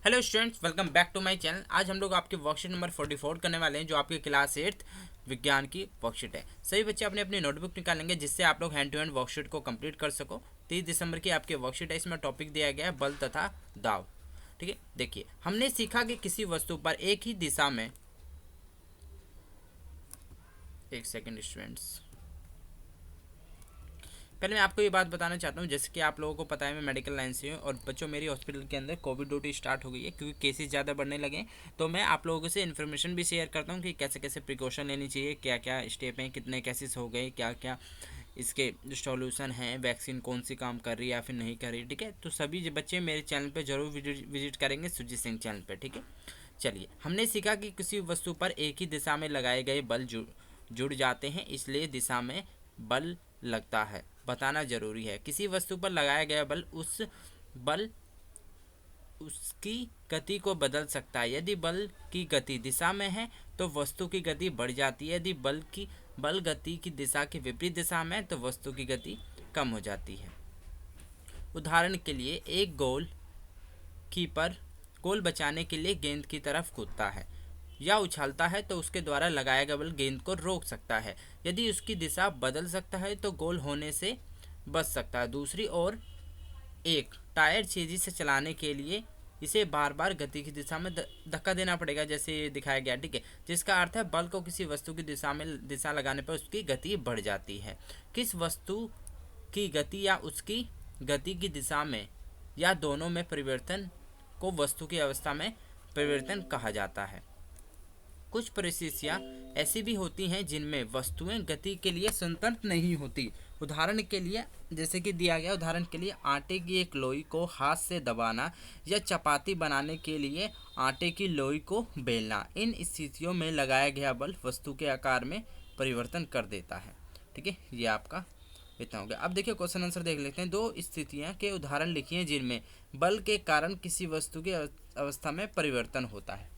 Hello students, welcome back to my channel. आज हम लोग आपके वर्कशीट नंबर 44 करने वाले हैं, जो आपके क्लास 8th विज्ञान की वर्कशीट है। सभी बच्चे अपने अपनी नोटबुक निकालेंगे, जिससे आप लोग हैंड टू हैंड वर्कशीट को कंप्लीट कर सको। 30 दिसंबर की आपकी वर्कशीट है। इसमें टॉपिक दिया गया है बल तथा दाव। ठीक है, देखिए हमने सीखा कि किसी वस्तु पर एक ही दिशा में, एक सेकेंड स्टूडेंट्स, पहले मैं आपको ये बात बताना चाहता हूँ, जैसे कि आप लोगों को पता है मैं मेडिकल लाइन से हूँ और बच्चों मेरी हॉस्पिटल के अंदर कोविड ड्यूटी स्टार्ट हो गई है, क्योंकि केसेस ज़्यादा बढ़ने लगे हैं। तो मैं आप लोगों से इन्फॉर्मेशन भी शेयर करता हूँ कि कैसे कैसे प्रिकॉशन लेनी चाहिए, क्या क्या स्टेप हैं, कितने केसेस हो गए, क्या क्या इसके सॉल्यूशन हैं, वैक्सीन कौन सी काम कर रही है या फिर नहीं कर रही। ठीक है, तो सभी बच्चे मेरे चैनल पर जरूर विजिट करेंगे, सुरजीत सिंह चैनल पर। ठीक है, चलिए हमने सीखा कि किसी वस्तु पर एक ही दिशा में लगाए गए बल जुड़ जाते हैं, इसलिए दिशा में बल लगता है। बताना जरूरी है, किसी वस्तु पर लगाया गया बल उसकी गति को बदल सकता है। यदि बल की गति दिशा में है तो वस्तु की गति बढ़ जाती है। यदि बल गति की दिशा के विपरीत दिशा में है तो वस्तु की गति कम हो जाती है। उदाहरण के लिए एक कीपर गोल बचाने के लिए गेंद की तरफ कूदता है या उछालता है, तो उसके द्वारा लगाया गया बल गेंद को रोक सकता है। यदि उसकी दिशा बदल सकता है तो गोल होने से बच सकता है। दूसरी ओर एक टायर तेजी से चलाने के लिए इसे बार बार गति की दिशा में धक्का देना पड़ेगा, जैसे ये दिखाया गया। ठीक है, जिसका अर्थ है बल को किसी वस्तु की दिशा लगाने पर उसकी गति बढ़ जाती है। किस वस्तु की गति या उसकी गति की दिशा में या दोनों में परिवर्तन को वस्तु की अवस्था में परिवर्तन कहा जाता है। कुछ परिस्थितियाँ ऐसी भी होती हैं जिनमें वस्तुएं गति के लिए स्वतंत्र नहीं होती। उदाहरण के लिए, जैसे कि दिया गया, उदाहरण के लिए आटे की एक लोई को हाथ से दबाना या चपाती बनाने के लिए आटे की लोई को बेलना। इन स्थितियों में लगाया गया बल वस्तु के आकार में परिवर्तन कर देता है। ठीक है, ये आपका इतना हो गया। अब देखिए क्वेश्चन आंसर देख लेते हैं। दो स्थितियाँ के उदाहरण लिखिए जिनमें बल के कारण किसी वस्तु की अवस्था में परिवर्तन होता है।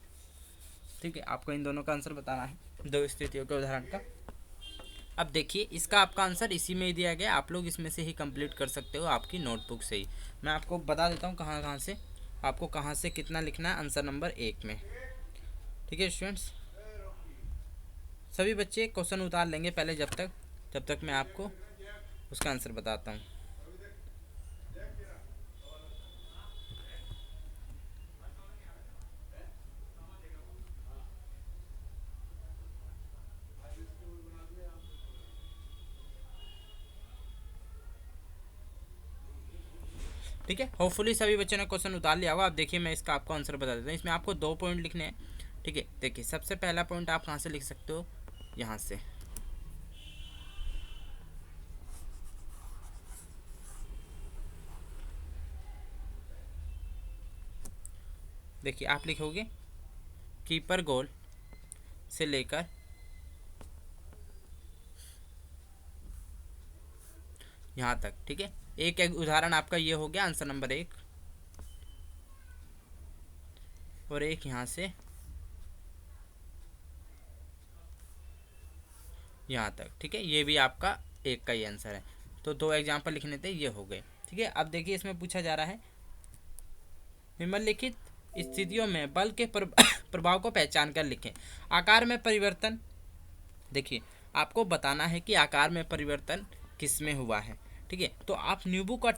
ठीक है, आपको इन दोनों का आंसर बताना है, दो स्थितियों के उदाहरण का। अब देखिए इसका आपका आंसर इसी में ही दिया गया, आप लोग इसमें से ही कंप्लीट कर सकते हो आपकी नोटबुक से ही। मैं आपको बता देता हूँ कहाँ कहाँ से आपको कहाँ से कितना लिखना है आंसर नंबर 1 में। ठीक है स्टूडेंट्स, सभी बच्चे क्वेश्चन उतार लेंगे पहले, जब तक मैं आपको उसका आंसर बताता हूँ। ठीक है, होपफुली सभी बच्चों ने क्वेश्चन उतार लिया होगा। अब देखिए मैं इसका आपको आंसर बता देता हूँ। इसमें आपको 2 पॉइंट लिखने हैं। ठीक है, देखिए सबसे पहला पॉइंट आप कहाँ से लिख सकते हो, यहाँ से। देखिए आप लिखोगे कीपर गोल से लेकर यहाँ तक। ठीक है, एक उदाहरण आपका ये हो गया आंसर नंबर 1, और एक यहाँ से यहाँ तक। ठीक है, ये भी आपका एक का ही आंसर है। तो 2 एग्जाम्पल लिखने थे, ये हो गए। ठीक है, अब देखिए इसमें पूछा जा रहा है निम्नलिखित स्थितियों में बल के प्रभाव को पहचान कर लिखें। आकार में परिवर्तन, देखिए आपको बताना है कि आकार में परिवर्तन किस में हुआ है। ठीक है, तो आप नींबू का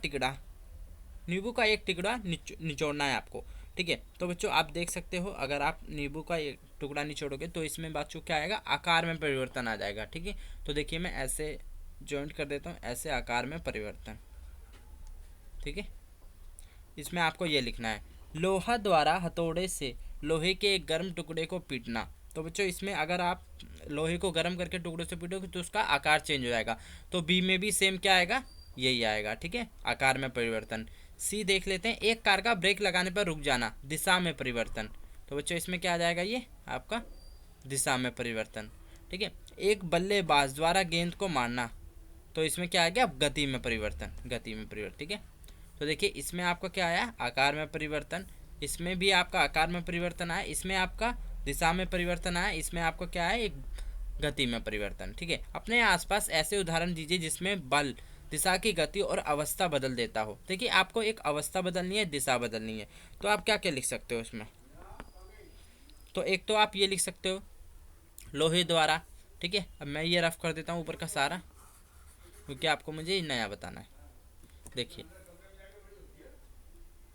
एक टुकड़ा निचोड़ना है आपको। ठीक है, तो बच्चों आप देख सकते हो, अगर आप नींबू का एक टुकड़ा निचोड़ोगे तो इसमें बच्चों क्या आएगा, आकार में परिवर्तन आ जाएगा। ठीक है, तो देखिए मैं ऐसे जॉइंट कर देता हूँ, ऐसे आकार में परिवर्तन। ठीक है, इसमें आपको ये लिखना है लोहा द्वारा हथौड़े से लोहे के एक गर्म टुकड़े को पीटना। तो बच्चों इसमें अगर आप लोहे को गर्म करके टुकड़ों से पीटोगे तो उसका आकार चेंज हो जाएगा। तो बी में भी सेम क्या आएगा, यही आएगा। ठीक है, आकार में परिवर्तन। सी देख लेते हैं, एक कार का ब्रेक लगाने पर रुक जाना, दिशा में परिवर्तन। तो बच्चों इसमें क्या आ जाएगा, ये आपका दिशा में परिवर्तन। ठीक है, एक बल्लेबाज द्वारा गेंद को मारना, तो इसमें क्या आ गया, गति में परिवर्तन, गति में परिवर्तन। ठीक है, तो देखिए इसमें आपका क्या आया, आकार में परिवर्तन। इसमें भी आपका आकार में परिवर्तन आया, इसमें आपका दिशा में परिवर्तन आया, इसमें आपका क्या है, एक गति में परिवर्तन। ठीक है, अपने आसपास ऐसे उदाहरण दीजिए जिसमें बल दिशा की गति और अवस्था बदल देता हो। देखिए आपको एक अवस्था बदलनी है, दिशा बदलनी है, तो आप क्या क्या लिख सकते हो इसमें। तो एक तो आप ये लिख सकते हो लोहे द्वारा, ठीक है। अब मैं ये रफ कर देता हूँ ऊपर का सारा, क्योंकि आपको मुझे नया बताना है। देखिए,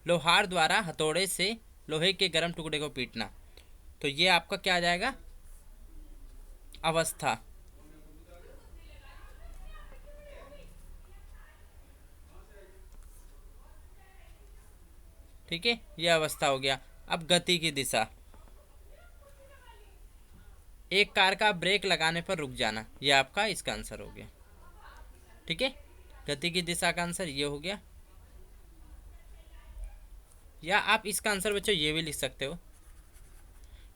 लोहार द्वारा हथौड़े से लोहे के गर्म टुकड़े को पीटना, तो ये आपका क्या आ जाएगा, अवस्था। ठीक है, ये अवस्था हो गया। अब गति की दिशा, एक कार का ब्रेक लगाने पर रुक जाना, ये आपका इसका आंसर हो गया। ठीक है, गति की दिशा का आंसर ये हो गया। या आप इसका आंसर बच्चों ये भी लिख सकते हो,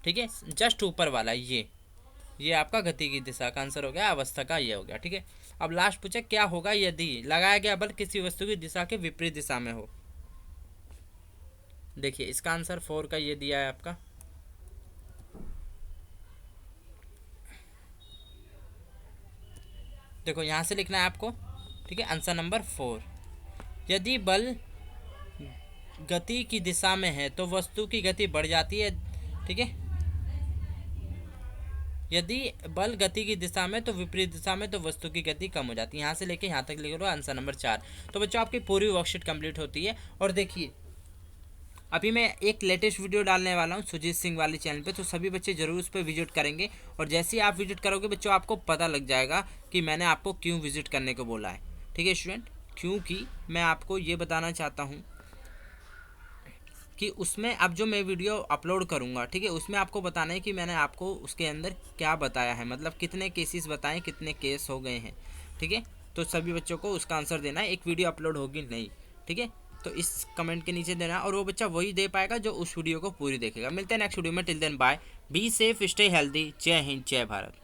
ठीक है, जस्ट ऊपर वाला ये आपका गति की दिशा का आंसर हो गया, अवस्था का ये हो गया। ठीक है, अब लास्ट पूछे क्या होगा यदि लगाया गया बल किसी वस्तु की दिशा के विपरीत दिशा में हो। देखिए इसका आंसर 4 का ये दिया है आपका। देखो यहाँ से लिखना है आपको, ठीक है, आंसर नंबर 4। यदि बल गति की दिशा में है तो वस्तु की गति बढ़ जाती है। ठीक है, यदि बल गति की दिशा में तो विपरीत दिशा में तो वस्तु की गति कम हो जाती है। यहाँ से लेके यहाँ तक लिख लो, आंसर नंबर 4। तो बच्चों आपकी पूरी वर्कशीट कंप्लीट होती है। और देखिए अभी मैं एक लेटेस्ट वीडियो डालने वाला हूँ सुजीत सिंह वाले चैनल पे, तो सभी बच्चे जरूर उस पर विजिट करेंगे। और जैसे ही आप विजिट करोगे बच्चों आपको पता लग जाएगा कि मैंने आपको क्यों विजिट करने को बोला है। ठीक है स्टूडेंट, क्योंकि मैं आपको ये बताना चाहता हूँ कि उसमें अब जो मैं वीडियो अपलोड करूँगा, ठीक है, उसमें आपको बताना है कि मैंने आपको उसके अंदर क्या बताया है, मतलब कितने केसेस बताएं, कितने केस हो गए हैं। ठीक है, तो सभी बच्चों को उसका आंसर देना है। एक वीडियो अपलोड होगी नहीं, ठीक है, तो इस कमेंट के नीचे देना, और वो बच्चा वही दे पाएगा जो उस वीडियो को पूरी देखेगा। मिलते हैं नेक्स्ट वीडियो में, till then bye, be safe, stay healthy, जय हिंद, जय भारत।